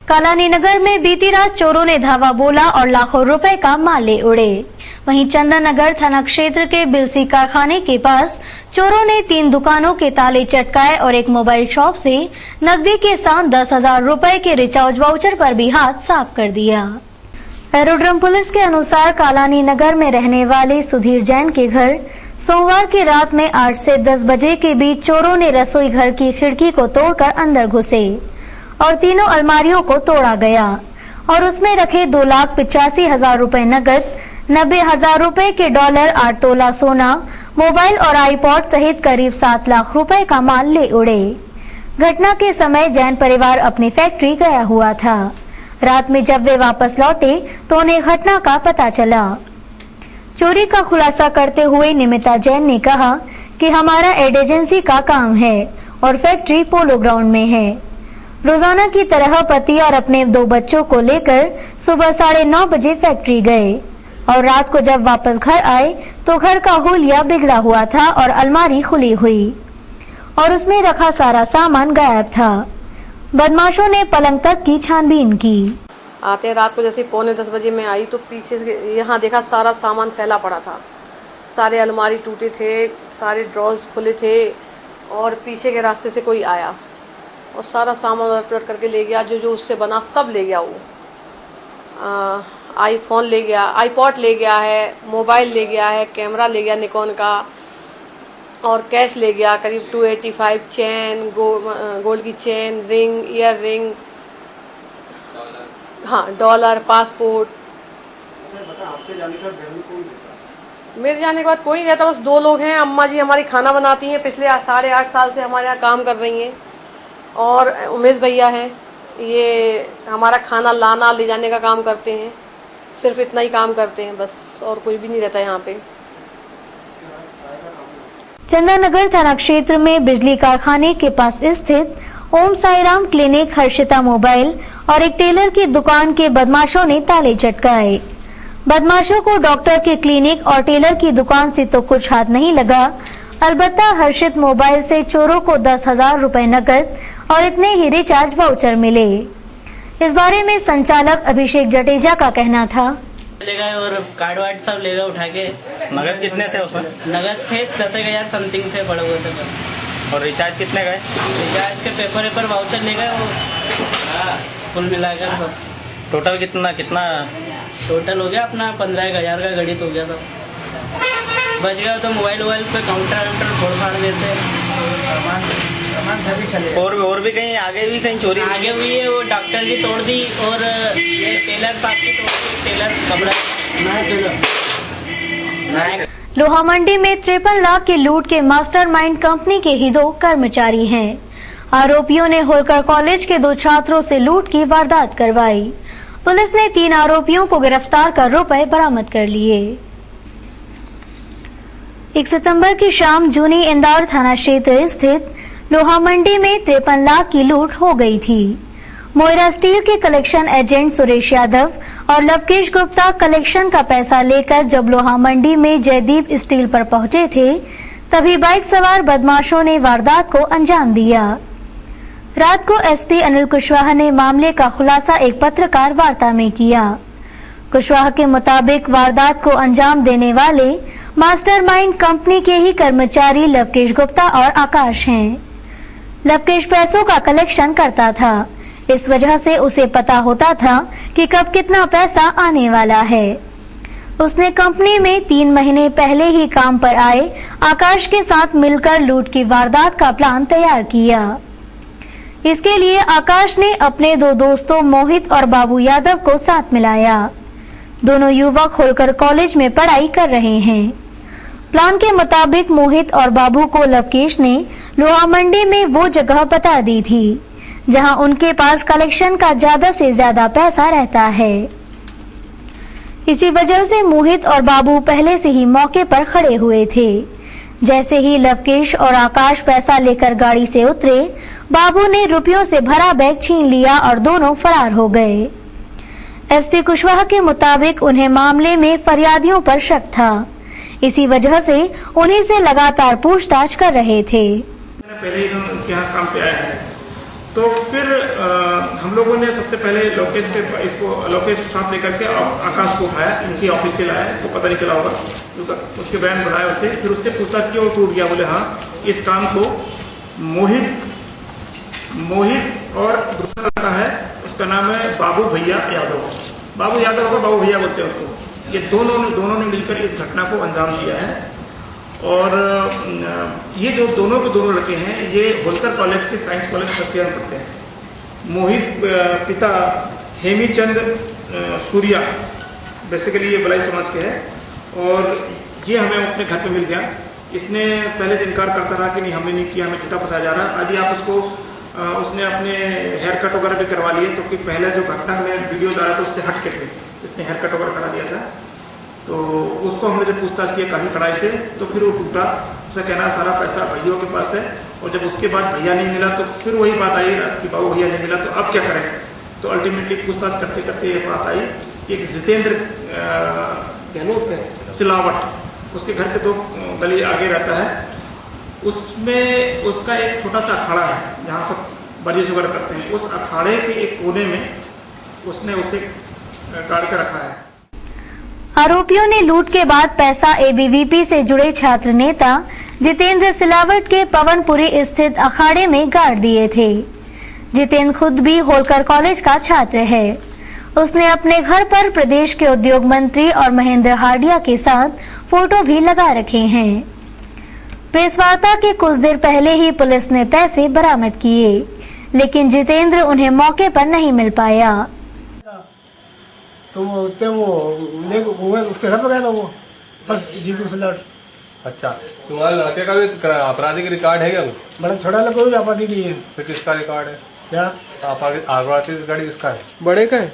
कालानी नगर में बीती रात चोरों ने धावा बोला और लाखों रुपए का माल ले उड़े। वहीं चंदन नगर थाना क्षेत्र के बिलसी कारखाने के पास चोरों ने 3 दुकानों के ताले चटकाए और एक मोबाइल शॉप से नकदी के साथ 10,000 रुपए के रिचार्ज वाउचर पर भी हाथ साफ कर दिया। एरोड्रम पुलिस के अनुसार कालानी नगर में रहने वाले सुधीर जैन के घर सोमवार की रात में 8 से 10 बजे के बीच चोरों ने रसोई घर की खिड़की को तोड़कर अंदर घुसे और तीनों अलमारियों को तोड़ा गया और उसमें रखे 2,85,000 रुपए नकद, 90,000 रुपए के डॉलर, 8 तोला सोना, मोबाइल और आईपॉड सहित करीब 7 लाख रुपए का माल ले उड़े। घटना के समय जैन परिवार अपनी फैक्ट्री गया हुआ था। रात में जब वे वापस लौटे तो उन्हें घटना का पता चला। चोरी का खुलासा करते हुए निमिता जैन ने कहा कि हमारा एड एजेंसी का काम है और फैक्ट्री पोलो ग्राउंड में है। रोजाना की तरह पति और अपने 2 बच्चों को लेकर सुबह 9:30 बजे फैक्ट्री गए और रात को जब वापस घर आए तो घर का हुलिया बिगड़ा हुआ था और अलमारी खुली हुई और उसमें रखा सारा सामान गायब था। बदमाशों ने पलंग तक की छानबीन की। आते रात को जैसे 9:45 बजे मैं आई तो पीछे से यहाँ देखा सारा सामान फैला पड़ा था। सारे अलमारी टूटे थे, सारे ड्रॉर्स खुले थे और पीछे के रास्ते से कोई आया और सारा सामान उलट करके ले गया। जो उससे बना सब ले गया। वो आईफोन ले गया, आईपॉड ले गया है, मोबाइल ले गया है, कैमरा ले गया निकॉन का और कैश ले गया करीब 285, चैन, गोल्ड की चैन, रिंग, ईयर रिंग, हाँ डॉलर, पासपोर्ट। मेरे जाने के बाद कोई नहीं रहता, बस 2 लोग हैं। अम्मा जी हमारी खाना बनाती हैं, पिछले 8.5 साल से हमारे यहाँ काम कर रही हैं और उमेश भैया हैं, ये हमारा खाना लाना ले जाने का काम करते हैं। सिर्फ इतना ही काम करते हैं बस, और कोई भी नहीं रहता यहाँ पे। चंदन नगर थाना क्षेत्र में बिजली कारखाने के पास स्थित ओम साईराम क्लिनिक, हर्षिता मोबाइल और एक टेलर की दुकान के बदमाशों ने ताले चटकाए। बदमाशों को डॉक्टर के क्लिनिक और टेलर की दुकान से तो कुछ हाथ नहीं लगा, अलबत्ता हर्षित मोबाइल से चोरों को 10,000 रुपए नकद और इतने ही रिचार्ज वाउचर मिले। इस बारे में संचालक अभिषेक जडेजा का कहना था। ले गए और कार्ड वार्ड सब ले गए उठा के। नगद कितने थे उसमें? नगद थे 10,000 समथिंग थे, पड़े हुए थे। और रिचार्ज कितने गए? रिचार्ज के पेपर वाउचर ले गए वो कुल मिलाकर सब। टोटल कितना टोटल हो गया अपना 15,000 का गणित हो गया था। बच गया तो मोबाइल पे काउंटर फोड़ फाड़ देते। और भी कहीं आगे भी कहीं चोरी आगे हुई है। वो डॉक्टर की तोड़ दी और ये टेलर साहब की तोड़ दी। टेलर कपड़ा लोहा मंडी में 53 लाख के लूट के मास्टरमाइंड कंपनी के ही 2 कर्मचारी हैं। आरोपियों ने होलकर कॉलेज के 2 छात्रों से लूट की वारदात करवाई। पुलिस ने 3 आरोपियों को गिरफ्तार कर रुपए बरामद कर लिए। 1 सितंबर की शाम जूनी इंदौर थाना क्षेत्र स्थित लोहा मंडी में 53 लाख की लूट हो गई थी। मोयरा स्टील के कलेक्शन एजेंट सुरेश यादव और लवकेश गुप्ता कलेक्शन का पैसा लेकर जब लोहा मंडी में जयदीप स्टील पर पहुंचे थे, तभी बाइक सवार बदमाशों ने वारदात को अंजाम दिया। रात को एसपी अनिल कुशवाहा ने मामले का खुलासा एक पत्रकार वार्ता में किया। कुशवाहा के मुताबिक वारदात को अंजाम देने वाले मास्टरमाइंड कंपनी के ही कर्मचारी लवकेश गुप्ता और आकाश हैं। लवकेश पैसों का कलेक्शन करता था, इस वजह से उसे पता होता था कि कब कितना पैसा आने वाला है। उसने कंपनी में 3 महीने पहले ही काम पर आए आकाश के साथ मिलकर लूट की वारदात का प्लान तैयार किया। इसके लिए आकाश ने अपने 2 दोस्तों मोहित और बाबू यादव को साथ मिलाया। दोनों युवक होलकर कॉलेज में पढ़ाई कर रहे हैं। प्लान के मुताबिक मोहित और बाबू को लवकेश ने लोहा मंडी में वो जगह बता दी थी जहां उनके पास कलेक्शन का ज्यादा से ज्यादा पैसा रहता है। इसी वजह से मोहित और बाबू पहले से ही मौके पर खड़े हुए थे। जैसे ही लवकेश और आकाश पैसा लेकर गाड़ी से उतरे, बाबू ने रुपयों से भरा बैग छीन लिया और दोनों फरार हो गए। एसपी कुशवाहा के मुताबिक उन्हें मामले में फरियादियों पर शक था, इसी वजह से उन्हीं से लगातार पूछताछ कर रहे थे। पहले ही क्या काम पे आया है तो फिर हम लोगों ने सबसे पहले लोकेश को साथ लेकर के आकाश को उठाया, इनकी ऑफिस से लाया, तो पता नहीं चला होगा, उसके बयान बढ़ाया उससे, फिर उससे पूछताछ की और टूट गया। बोले हाँ, इस काम को मोहित और दूसरा लड़का है, उसका नाम है बाबू भैया यादव, बाबू यादव को बाबू भैया बोलते हैं उसको। ये दोनों ने मिलकर इस घटना को अंजाम दिया है। और ये जो दोनों के दोनों लड़के हैं, ये होलकर कॉलेज के साइंस कॉलेज फर्स्ट ईयर में पढ़ते हैं। मोहित पिता हेमीचंद सूर्या, बेसिकली ये बलाई समाज के हैं, और ये हमें अपने घर पे मिल गया। इसने पहले तो इनकार करता रहा कि नहीं हमने नहीं किया, हमें झूठा फंसाया जा रहा। आज आप उसको उसने अपने हेयर कट वगैरह भी करवा लिए, तो कि पहले जो घटना में वीडियो डाला था उससे हट के थे, इसने हेयर कट वगैरह करा दिया था। तो उसको हमने जब पूछताछ किया काफ़ी कड़ाई से, तो फिर वो टूटा। उसका कहना सारा पैसा भैया के पास है, और जब उसके बाद भैया नहीं मिला तो फिर वही बात आई कि बाबू भैया नहीं मिला, तो अब क्या करें। तो अल्टीमेटली पूछताछ करते करते ये बात आई कि एक जितेंद्र सिलावट, उसके घर के 2 गली आगे रहता है, उसमें उसका एक छोटा सा अखाड़ा है जहाँ सब वर्जिश वगैरह करते हैं। उस अखाड़े के एक कोने में उसने उसे गाड़ कर रखा है। आरोपियों ने लूट के बाद पैसा एबीवीपी से जुड़े छात्र नेता जितेंद्र सिलावट के पवनपुरी स्थित अखाड़े में गाड़ दिए थे। जितेंद्र खुद भी होलकर कॉलेज का छात्र है। उसने अपने घर पर प्रदेश के उद्योग मंत्री और महेंद्र हार्डिया के साथ फोटो भी लगा रखे हैं। प्रेस वार्ता के कुछ देर पहले ही पुलिस ने पैसे बरामद किए, लेकिन जितेंद्र उन्हें मौके पर नहीं मिल पाया। तो वो उसके घर पर गया था वो, बस जीतू सिलावट। अच्छा, तुम्हारे लड़के का भी आपराधिक रिकॉर्ड है क्या? बड़ा छोटा लड़का भी आपराधिक नहीं है। फिर किसका रिकॉर्ड है? क्या आपराधिक रिकॉर्ड किसका है? बड़े का है।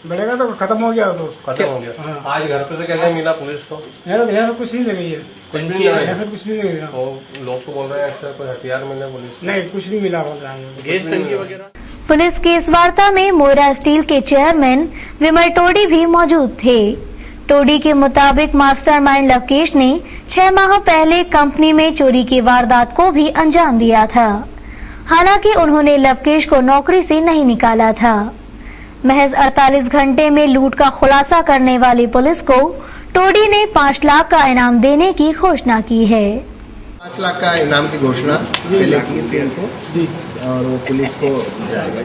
बड़े का तो खत्म हो गया, तो खत्म हो गया। हाँ। आज घर पे से कैसे मिला पुलिस को? यहाँ कुछ नहीं लगी है, कुछ भी नहीं है, कुछ नहीं लगी। तो लोग तो बोल रहे हैं ऐसा कोई हथियार मिले पुलिस? नहीं, कुछ नहीं मिला बोल रहा है। गैस टंकी वगैरह? पुलिस की इस वार्ता में मोयरा स्टील के चेयरमैन विमल टोडी भी मौजूद थे। टोडी के मुताबिक मास्टरमाइंड लवकेश ने 6 माह पहले कंपनी में चोरी की वारदात को भी अंजाम दिया था। हालांकि उन्होंने लवकेश को नौकरी से नहीं निकाला था। महज 48 घंटे में लूट का खुलासा करने वाली पुलिस को टोडी ने 5 लाख का इनाम देने की घोषणा की है। 5 लाख का इनाम की घोषणा पहले की थी इनको, और वो पुलिस को जाएगा।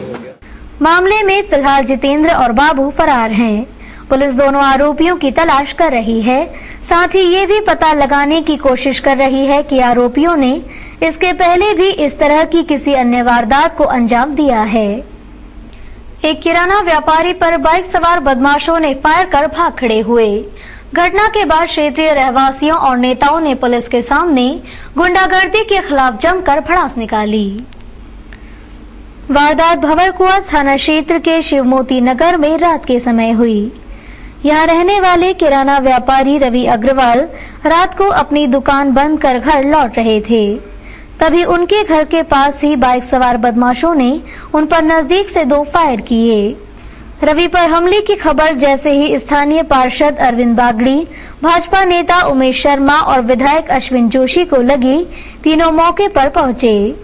मामले में फिलहाल जितेंद्र और बाबू फरार हैं। पुलिस दोनों आरोपियों की तलाश कर रही है। साथ ही ये भी पता लगाने की कोशिश कर रही है कि आरोपियों ने इसके पहले भी इस तरह की किसी अन्य वारदात को अंजाम दिया है। एक किराना व्यापारी पर बाइक सवार बदमाशों ने फायर कर भाग खड़े हुए। घटना के बाद क्षेत्रीय रहवासियों और नेताओं ने पुलिस के सामने गुंडागर्दी के खिलाफ जमकर भड़ास निकाली। वारदात भंवरकुआ थाना क्षेत्र के शिवमोती नगर में रात के समय हुई। यहां रहने वाले किराना व्यापारी रवि अग्रवाल रात को अपनी दुकान बंद कर घर लौट रहे थे। तभी उनके घर के पास ही बाइक सवार बदमाशों ने उन पर नजदीक से 2 फायर किए। रवि पर हमले की खबर जैसे ही स्थानीय पार्षद अरविंद बागड़ी, भाजपा नेता उमेश शर्मा और विधायक अश्विन जोशी को लगी, तीनों मौके पर पहुंचे।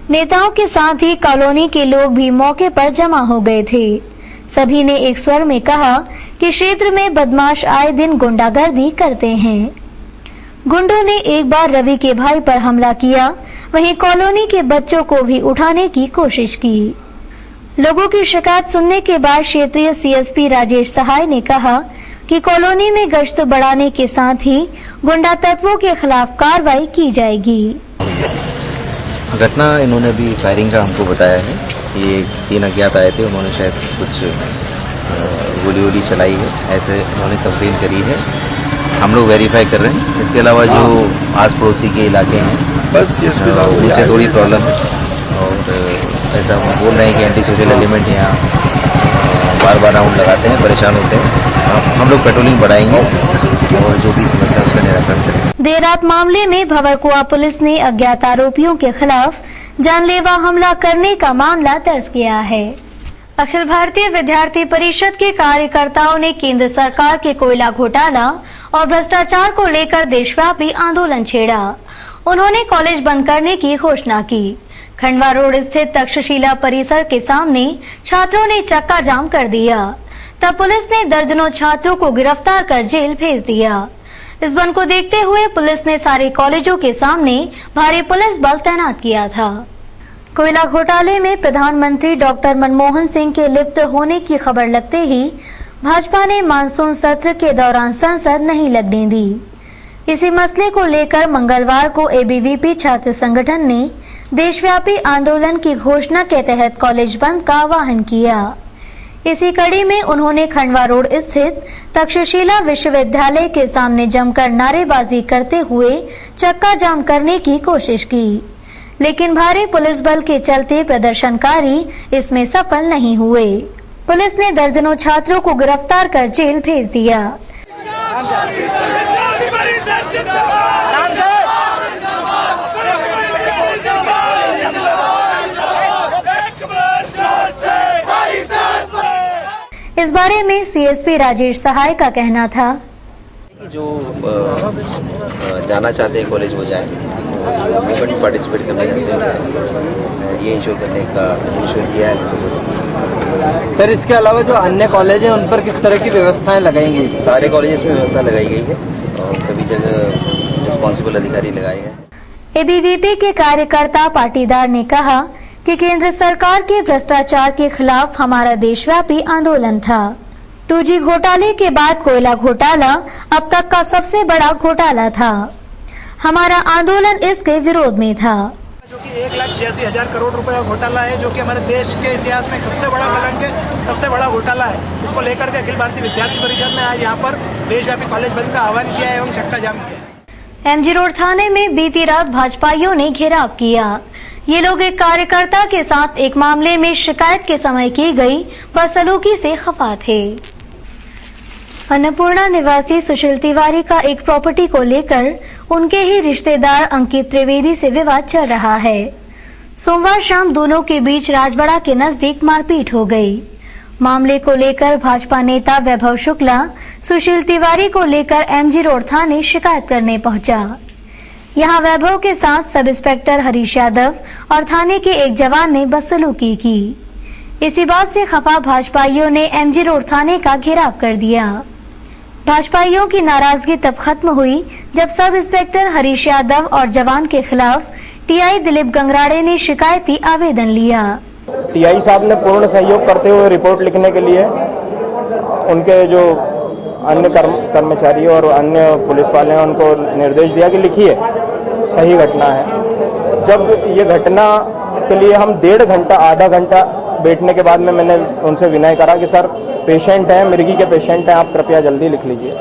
नेताओं के साथ ही कॉलोनी के लोग भी मौके पर जमा हो गए थे। सभी ने एक स्वर में कहा कि क्षेत्र में बदमाश आए दिन गुंडागर्दी करते हैं। गुंडों ने एक बार रवि के भाई पर हमला किया, वहीं कॉलोनी के बच्चों को भी उठाने की कोशिश की। लोगों की शिकायत सुनने के बाद क्षेत्रीय सीएसपी राजेश सहाय ने कहा कि कॉलोनी में गश्त बढ़ाने के साथ ही गुंडा तत्वों के खिलाफ कार्रवाई की जाएगी। घटना इन्होंने भी फायरिंग का हमको बताया है। ये 3 अज्ञात आए थे, उन्होंने शायद कुछ गोली वोली चलाई है, ऐसे उन्होंने कंप्लेन करी है। हम लोग वेरीफाई कर रहे हैं। इसके अलावा जो आस पड़ोसी के इलाके हैं उनसे थोड़ी प्रॉब्लम है, और ऐसा बोल रहे हैं कि एंटी सोशल एलिमेंट यहाँ बार राउंड लगाते हैं, परेशान होते हैं। हम लोग पेट्रोलिंग बढ़ाएंगे और जो भी समस्या उसका निराकरण करेंगे। देर रात मामले में भंवरकुआ पुलिस ने अज्ञात आरोपियों के खिलाफ जानलेवा हमला करने का मामला दर्ज किया है। अखिल भारतीय विद्यार्थी परिषद के कार्यकर्ताओं ने केंद्र सरकार के कोयला घोटाला और भ्रष्टाचार को लेकर देशव्यापी आंदोलन छेड़ा। उन्होंने कॉलेज बंद करने की घोषणा की। खंडवा रोड स्थित तक्षशिला परिसर के सामने छात्रों ने चक्का जाम कर दिया। तब पुलिस ने दर्जनों छात्रों को गिरफ्तार कर जेल भेज दिया। इस बंद को देखते हुए पुलिस ने सारे कॉलेजों के सामने भारी पुलिस बल तैनात किया था। कोयला घोटाले में प्रधानमंत्री डॉक्टर मनमोहन सिंह के लिप्त होने की खबर लगते ही भाजपा ने मानसून सत्र के दौरान संसद नहीं लगने दी। इसी मसले को लेकर मंगलवार को एबीवीपी छात्र संगठन ने देशव्यापी आंदोलन की घोषणा के तहत कॉलेज बंद का आह्वान किया। इसी कड़ी में उन्होंने खंडवा रोड स्थित तक्षशिला विश्वविद्यालय के सामने जमकर नारेबाजी करते हुए चक्का जाम करने की कोशिश की, लेकिन भारी पुलिस बल के चलते प्रदर्शनकारी इसमें सफल नहीं हुए। पुलिस ने दर्जनों छात्रों को गिरफ्तार कर जेल भेज दिया। इस बारे में सीएसपी राजेश सहाय का कहना था जो जाना चाहते हैं कॉलेज वो जाए, मूवमेंट में पार्टिसिपेट करना चाहते हैं, ये इंश्योर करने का इंश्योर किया है। सर, इसके अलावा जो अन्य कॉलेज हैं उन पर किस तरह की व्यवस्थाएं लगाई गई? सारे कॉलेजेस में व्यवस्था लगाई गई है और सभी जगह रिस्पॉन्सिबल अधिकारी लगाए गए। एबीवीपी के कार्यकर्ता पाटीदार ने कहा कि केंद्र सरकार के भ्रष्टाचार के खिलाफ हमारा देशव्यापी आंदोलन था। 2G घोटाले के बाद कोयला घोटाला अब तक का सबसे बड़ा घोटाला था। हमारा आंदोलन इसके विरोध में था। जो कि 1,86,000 करोड़ रुपए का घोटाला है, जो कि हमारे देश के इतिहास में सबसे बड़ा कलंक है, सबसे बड़ा घोटाला है। उसको लेकर के अखिल भारतीय विद्यार्थी परिषद ने आज यहाँ पर देशव्यापी कॉलेज बंद का आह्वान किया है एवं चक्का जाम किया। एमजी रोड थाने में बीती रात भाजपाइयों ने घेराव किया। ये लोग एक कार्यकर्ता के साथ एक मामले में शिकायत के समय की गई बदसलूकी से खफा थे। अन्नपूर्णा निवासी सुशील तिवारी का एक प्रॉपर्टी को लेकर उनके ही रिश्तेदार अंकित त्रिवेदी से विवाद चल रहा है। सोमवार शाम दोनों के बीच राजबड़ा के नजदीक मारपीट हो गई। मामले को लेकर भाजपा नेता वैभव शुक्ला सुशील तिवारी को लेकर एमजी रोड थाने शिकायत करने पहुंचा। यहां वैभव के साथ सब इंस्पेक्टर हरीश यादव और थाने के एक जवान ने बदसलूकी की। इसी बात से खफा भाजपाइयों ने एमजी रोड थाने का घेराव कर दिया। भाजपाइयों की नाराजगी तब खत्म हुई जब सब इंस्पेक्टर हरीश यादव और जवान के खिलाफ टीआई दिलीप गंगराड़े ने शिकायती आवेदन लिया। टीआई साहब ने पूर्ण सहयोग करते हुए रिपोर्ट लिखने के लिए उनके जो अन्य कर्मचारी और अन्य पुलिस वाले हैं उनको निर्देश दिया कि लिखिए, सही घटना है। जब ये घटना के लिए हम 1.5 घंटा आधा घंटा बैठने के बाद में मैंने उनसे विनय करा कि सर पेशेंट है, मिर्गी के पेशेंट हैं, आप कृपया जल्दी लिख लीजिए।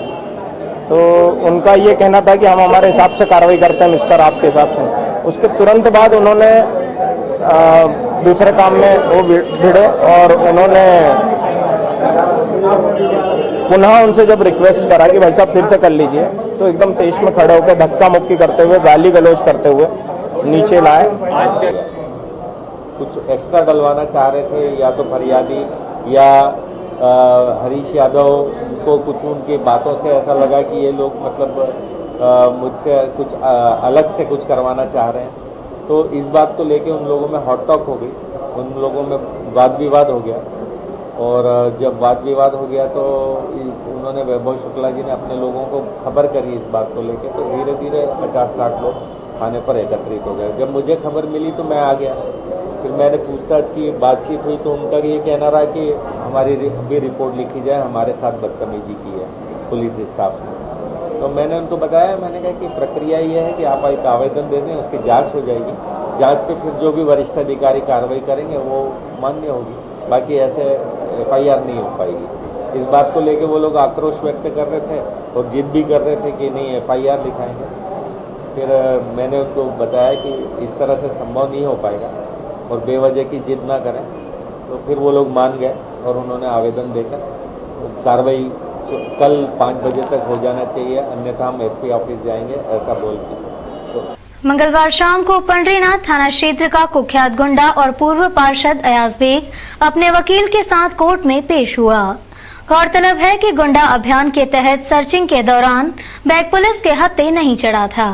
तो उनका ये कहना था कि हम हमारे हिसाब से कार्रवाई करते हैं मिस्टर, आपके हिसाब से। उसके तुरंत बाद उन्होंने दूसरे काम में वो भिड़े और उन्होंने पुनः उनसे जब रिक्वेस्ट करा कि भाई साहब फिर से कर लीजिए, तो एकदम तेज में खड़े होकर धक्का मुक्की करते हुए, गाली गलौज करते हुए नीचे लाए। कुछ एक्स्ट्रा डलवाना चाह रहे थे, या तो फरियादी या हरीश यादव को कुछ उनकी बातों से ऐसा लगा कि ये लोग मतलब मुझसे कुछ अलग से कुछ करवाना चाह रहे हैं। तो इस बात को लेके उन लोगों में हॉट टॉक हो गई, उन लोगों में वाद विवाद हो गया। और जब वाद विवाद हो गया तो उन्होंने वैभव शुक्ला जी ने अपने लोगों को खबर करी इस बात को लेके, तो धीरे धीरे 50-60 लोग थाने पर एकत्रित हो गए। जब मुझे खबर मिली तो मैं आ गया, फिर मैंने पूछताछ की, बातचीत हुई, तो उनका ये कहना रहा कि हमारी भी रिपोर्ट लिखी जाए, हमारे साथ बदतमीजी की है पुलिस स्टाफ ने। तो मैंने उनको बताया, मैंने कहा कि प्रक्रिया ये है कि आप एक आवेदन दे दें, उसकी जाँच हो जाएगी, जाँच पे फिर जो भी वरिष्ठ अधिकारी कार्रवाई करेंगे वो मान्य होगी, बाकी ऐसे FIR नहीं हो पाएगी। इस बात को लेके वो लोग आक्रोश व्यक्त कर रहे थे और जिद भी कर रहे थे कि नहीं FIR लिखाएंगे। फिर मैंने उनको बताया कि इस तरह से संभव नहीं हो पाएगा और बेवजह की जिद ना करें। तो फिर वो लोग मान गए और उन्होंने आवेदन देकर कार्रवाई कल 5 बजे तक हो जाना चाहिए, अन्यथा हम SP ऑफिस जाएंगे, ऐसा बोल के। मंगलवार शाम को पंडरीनाथ थाना क्षेत्र का कुख्यात गुंडा और पूर्व पार्षद अयाज बेग अपने वकील के साथ कोर्ट में पेश हुआ। गौरतलब है कि गुंडा अभियान के तहत सर्चिंग के दौरान बैग पुलिस के हत्थे नहीं चढ़ा था।